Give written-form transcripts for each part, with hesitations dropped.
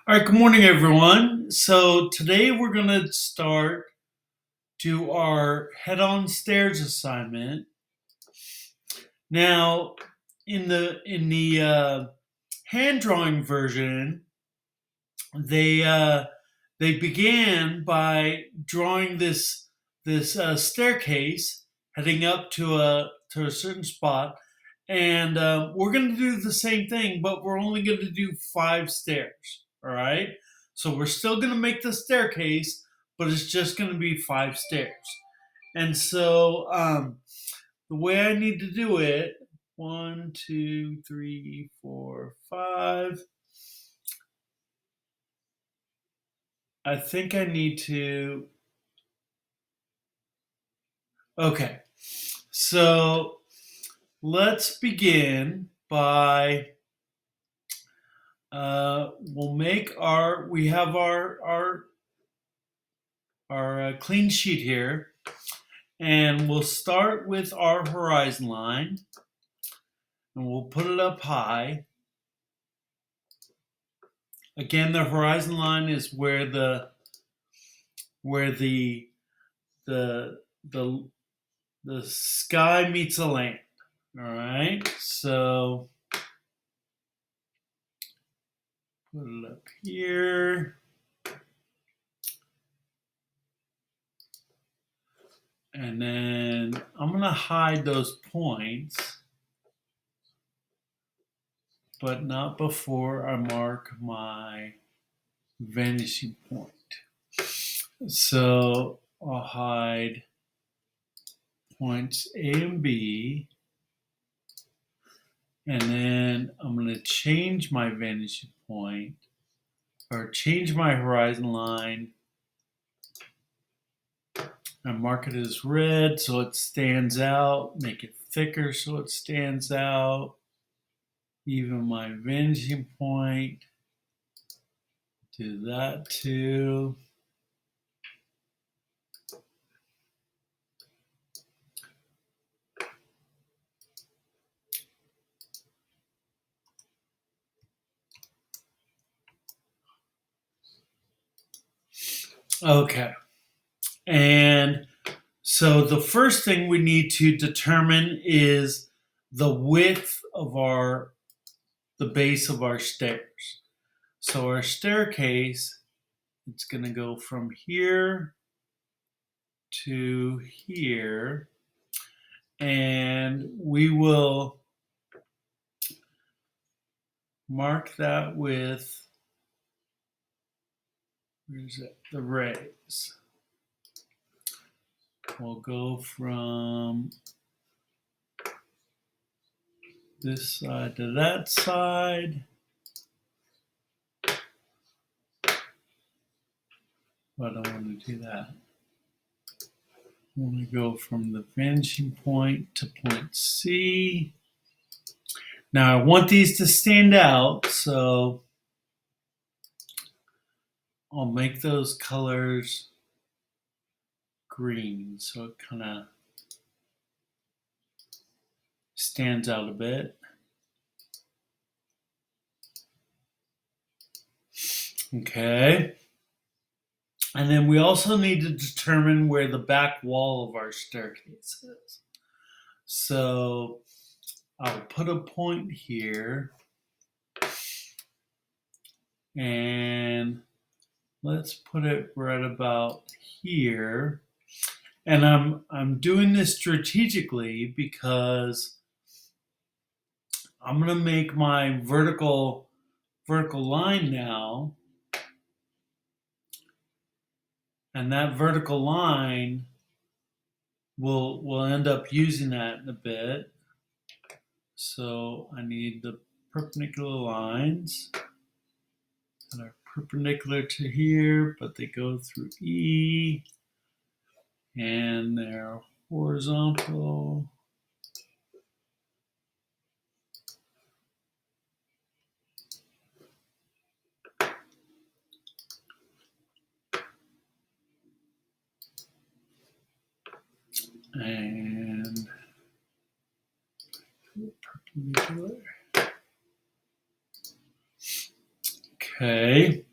All right, good morning, everyone. So today we're going to do our head-on stairs assignment. Now, in the hand drawing version, they they began by drawing this staircase heading up to a certain spot, and we're going to do the same thing, but we're only going to do 5 stairs. All right, so we're still going to make the staircase, but it's just going to be 5 stairs. And so the way I need to do it, one, two, three, four, five. I think I need to. Okay, so let's begin by we'll make our we have our clean sheet here, and we'll start with our horizon line, and we'll put it up high. Again, the horizon line is where the the the sky meets the land. All right, so put it up here. And then I'm going to hide those points, but not before I mark my vanishing point. So I'll hide points A and B, and then I'm going to change my vanishing point, or change my horizon line. I mark it as red so it stands out, make it thicker so it stands out. Even my vanishing point, do that too. Okay. And so the first thing we need to determine is the width of the base of our stairs. So our staircase, it's going to go from here to here, and we will mark that with, where's it? The rays. We'll go from this side to that side. But I don't want to do that. I want to go from the vanishing point to point C. Now I want these to stand out, so I'll make those colors green so it kind of stands out a bit. Okay. And then we also need to determine where the back wall of our staircase is. So I'll put a point here, and let's put it right about here. And I'm doing this strategically because I'm going to make my vertical line now, and that vertical line we'll end up using that in a bit. So I need the perpendicular lines that are perpendicular to here, but they go through E, and they're horizontal. And perpendicular. Okay.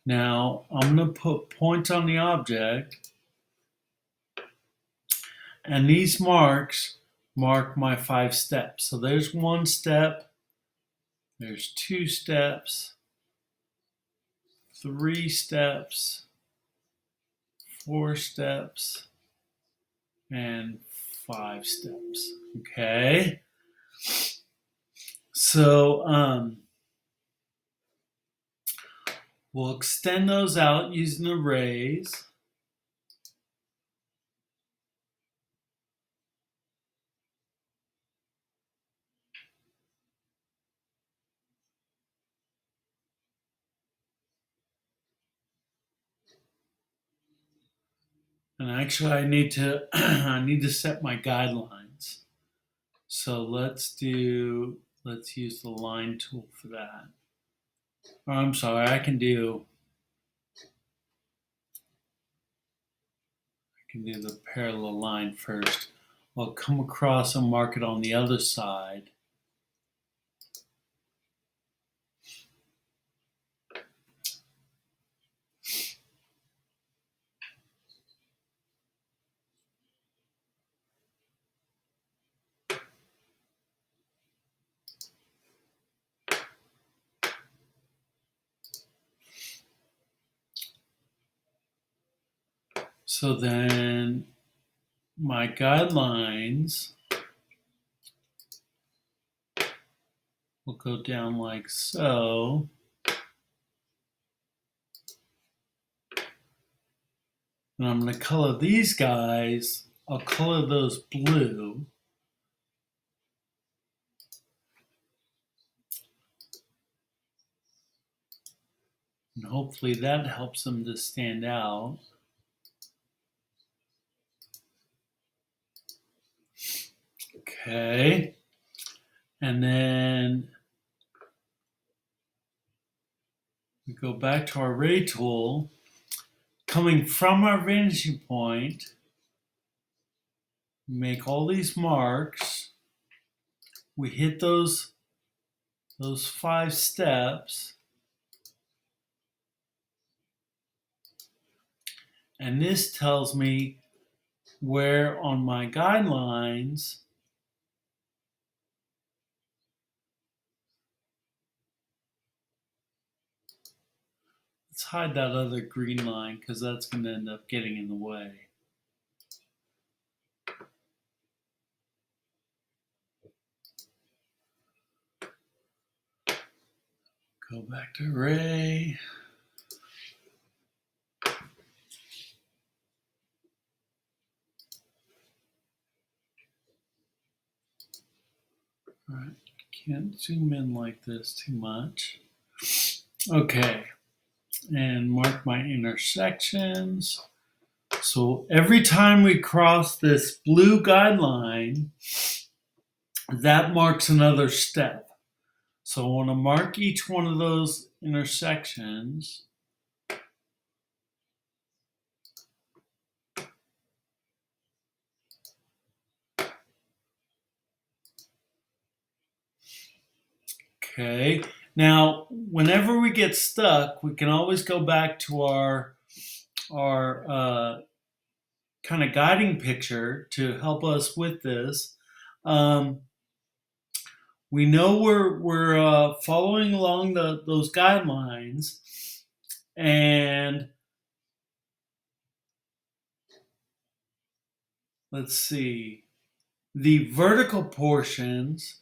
Now I'm going to put points on the object, and these marks mark my 5 steps. So there's 1 step, there's 2 steps, 3 steps, 4 steps, and 5 steps. Okay. So we'll extend those out using arrays. And actually I need to I need to set my guidelines. So let's use the line tool for that. Oh, I'm sorry, I can do the parallel line first. I'll come across and mark it on the other side. So then my guidelines will go down like so. And I'm going to color these guys. I'll color those blue. And hopefully that helps them to stand out. Okay. And then we go back to our array tool. Coming from our vanishing point, make all these marks. We hit those 5 steps. And this tells me where on my guidelines let's hide that other green line because that's going to end up getting in the way. Go back to array. All right, can't zoom in like this too much. Okay, and mark my intersections. So every time we cross this blue guideline, that marks another step. So I want to mark each one of those intersections. Okay, now whenever we get stuck, we can always go back to our kind of guiding picture to help us with this. We know we're following along those guidelines, and let's see, the vertical portions.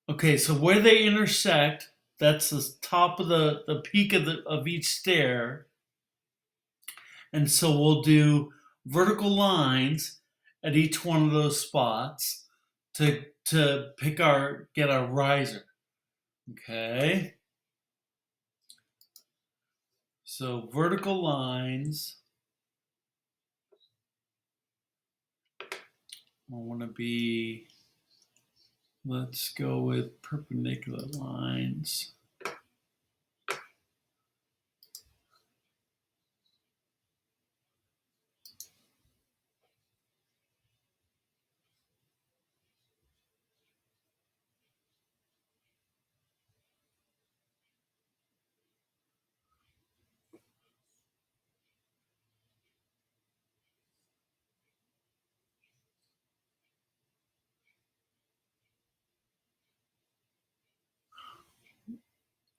Okay, so where they intersect, that's the top of the peak of each stair. And so we'll do vertical lines at each one of those spots to get our riser. Okay. So vertical lines. I want to be, let's go with perpendicular lines.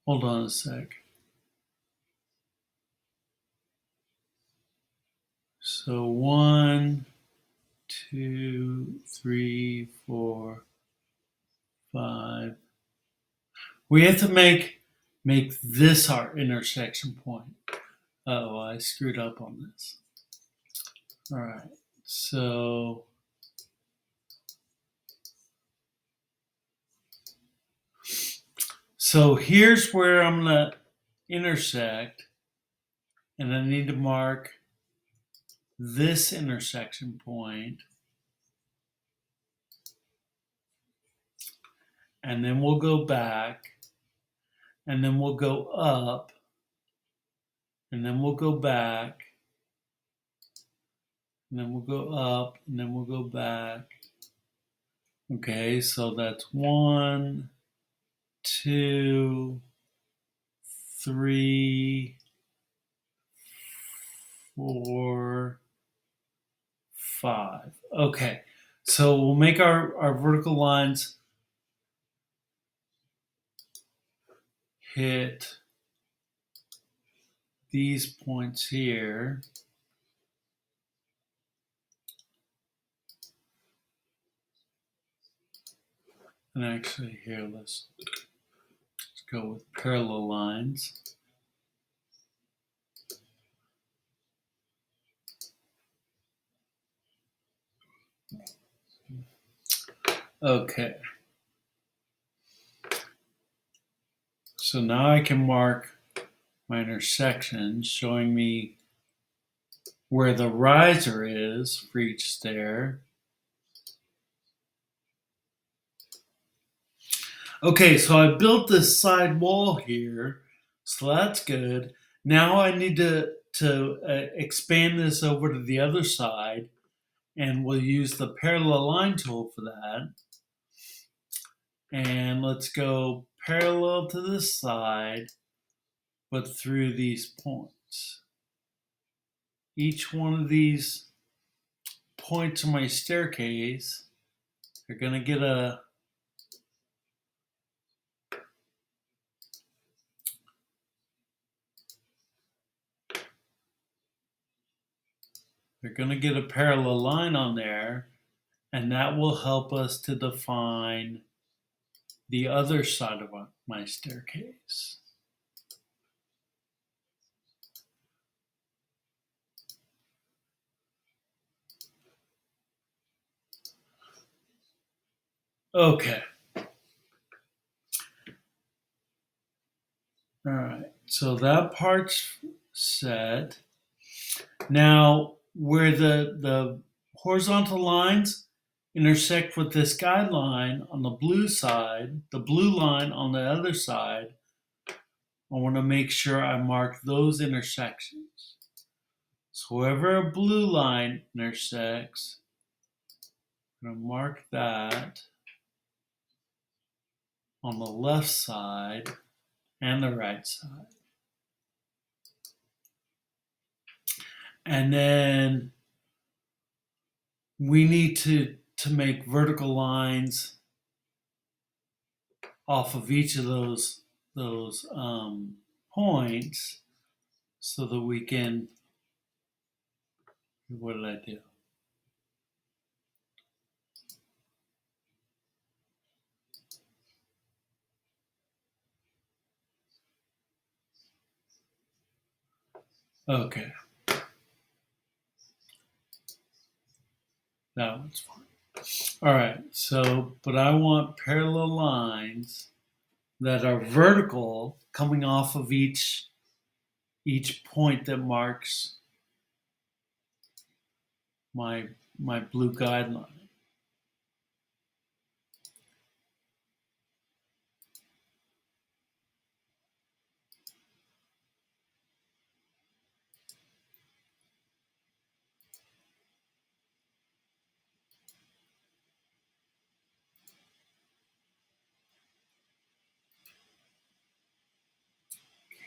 Hold on a sec. So 1, 2, 3, 4, 5. We have to make this our intersection point. Oh, I screwed up on this. All right. So here's where I'm gonna intersect, and I need to mark this intersection point, and then we'll go back, and then we'll go up, and then we'll go back, and then we'll go up, and then we'll go back. Okay, so that's 1, 2, 3, 4, 5. Okay, so we'll make our vertical lines hit these points here. And actually here, let's go with parallel lines. Okay. So now I can mark my intersection, showing me where the riser is for each stair. Okay, so I built this side wall here, so that's good. Now I need to expand this over to the other side, and we'll use the parallel line tool for that. And let's go parallel to this side, but through these points. Each one of these points on my staircase are going to get a parallel line on there, and that will help us to define the other side of my staircase. Okay. All right. So that part's set. Now, where the horizontal lines intersect with this guideline on the blue side, the blue line on the other side, I want to make sure I mark those intersections. So wherever a blue line intersects, I'm going to mark that on the left side and the right side. And then we need to make vertical lines off of each of those points so that we can, what did I do? Okay. That one's fine. All right. So, but I want parallel lines that are vertical coming off of each point that marks my blue guideline.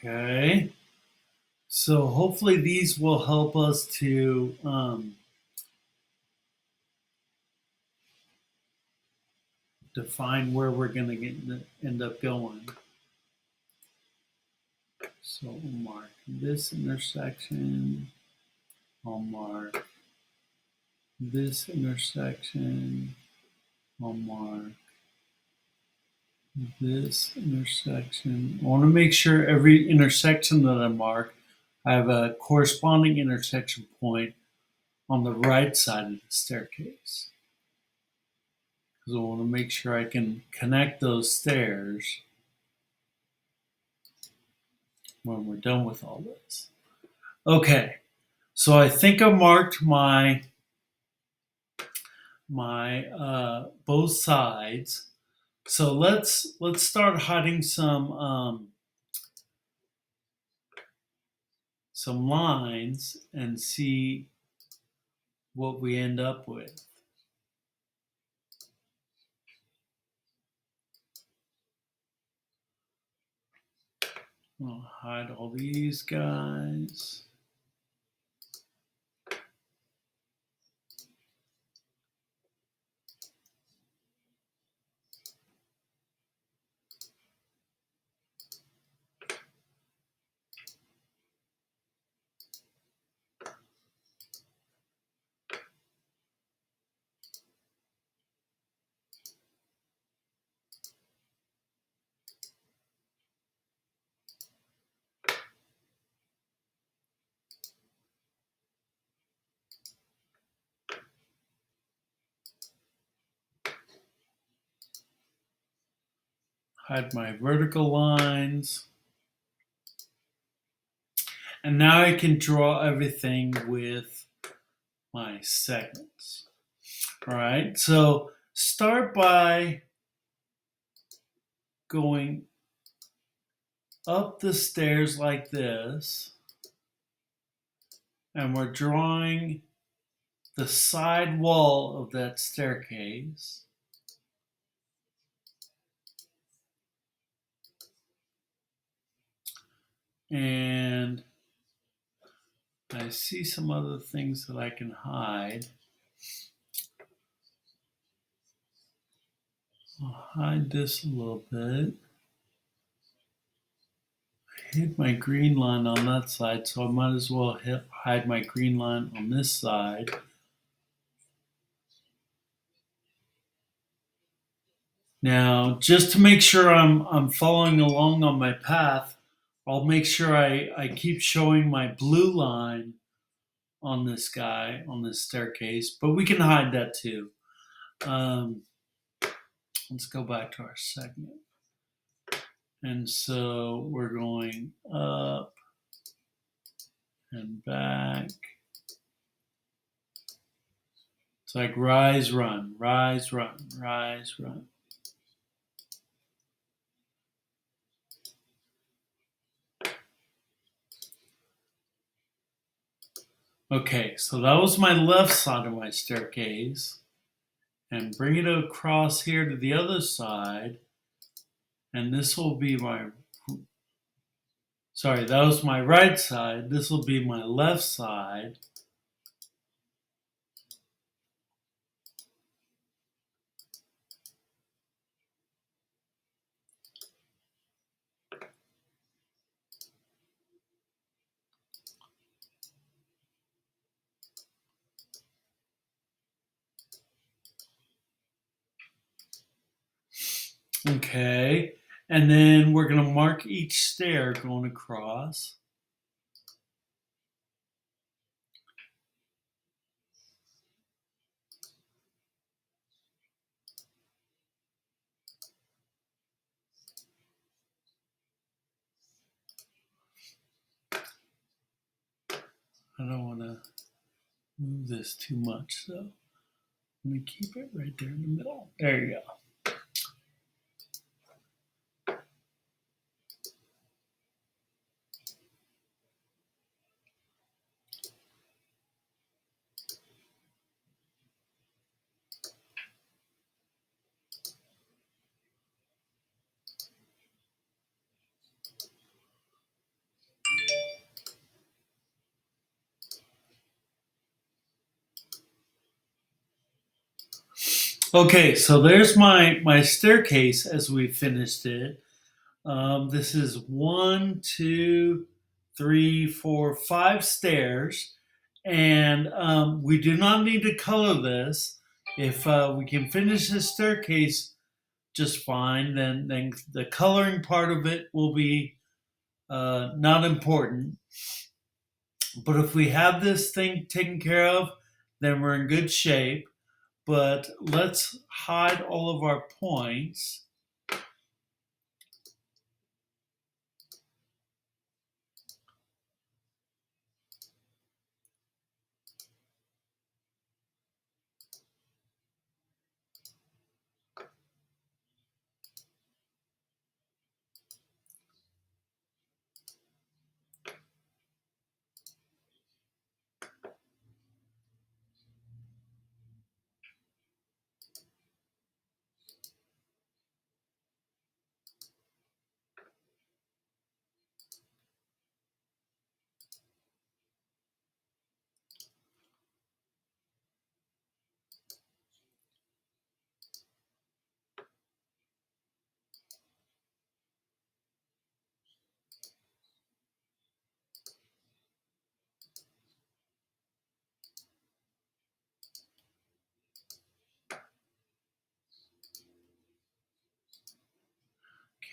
Okay. So hopefully these will help us to define where we're going to end up going. So we'll mark this intersection. I'll mark this intersection. I'll mark this intersection. I want to make sure every intersection that I mark, I have a corresponding intersection point on the right side of the staircase. Because I want to make sure I can connect those stairs when we're done with all this. Okay, so I think I marked my both sides. So let's start hiding some lines and see what we end up with. I'll hide all these guys. Hide my vertical lines. And now I can draw everything with my segments. All right, so start by going up the stairs like this. And we're drawing the side wall of that staircase. And I see some other things that I can hide. I'll hide this a little bit. I hid my green line on that side, so I might as well hide my green line on this side. Now, just to make sure I'm following along on my path, I'll make sure I keep showing my blue line on this guy, on this staircase, but we can hide that too. Let's go back to our segment. And so we're going up and back. It's like rise, run, rise, run, rise, run. Okay, so that was my left side of my staircase. And bring it across here to the other side. And this will be my, sorry, that was my right side. This will be my left side. Okay, and then we're going to mark each stair going across. I don't want to move this too much, so let me keep it right there in the middle. There you go. Okay, so there's my staircase as we finished it. This is 1, 2, 3, 4, 5 stairs, and we do not need to color this. If we can finish this staircase just fine, then the coloring part of it will be not important. But if we have this thing taken care of, then we're in good shape. But let's hide all of our points.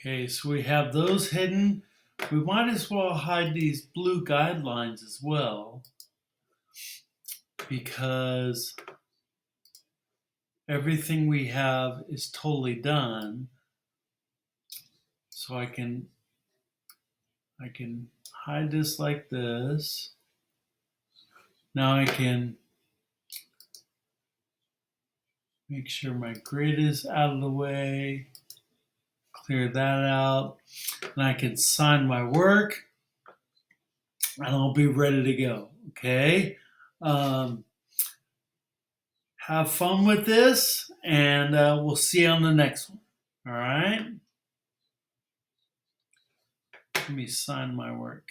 Okay, so we have those hidden. We might as well hide these blue guidelines as well, because everything we have is totally done. So I can hide this like this. Now I can make sure my grid is out of the way, clear that out, and I can sign my work, and I'll be ready to go. Okay. Have fun with this, and we'll see you on the next one. All right. Let me sign my work.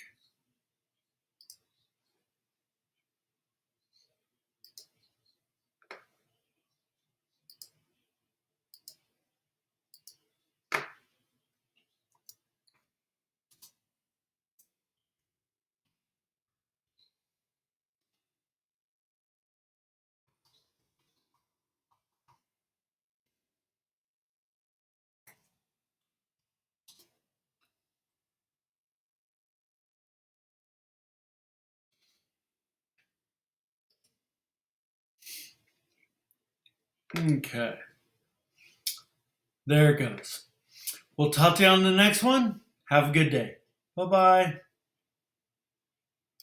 Okay. There it goes. We'll talk to you on the next one. Have a good day. Bye bye.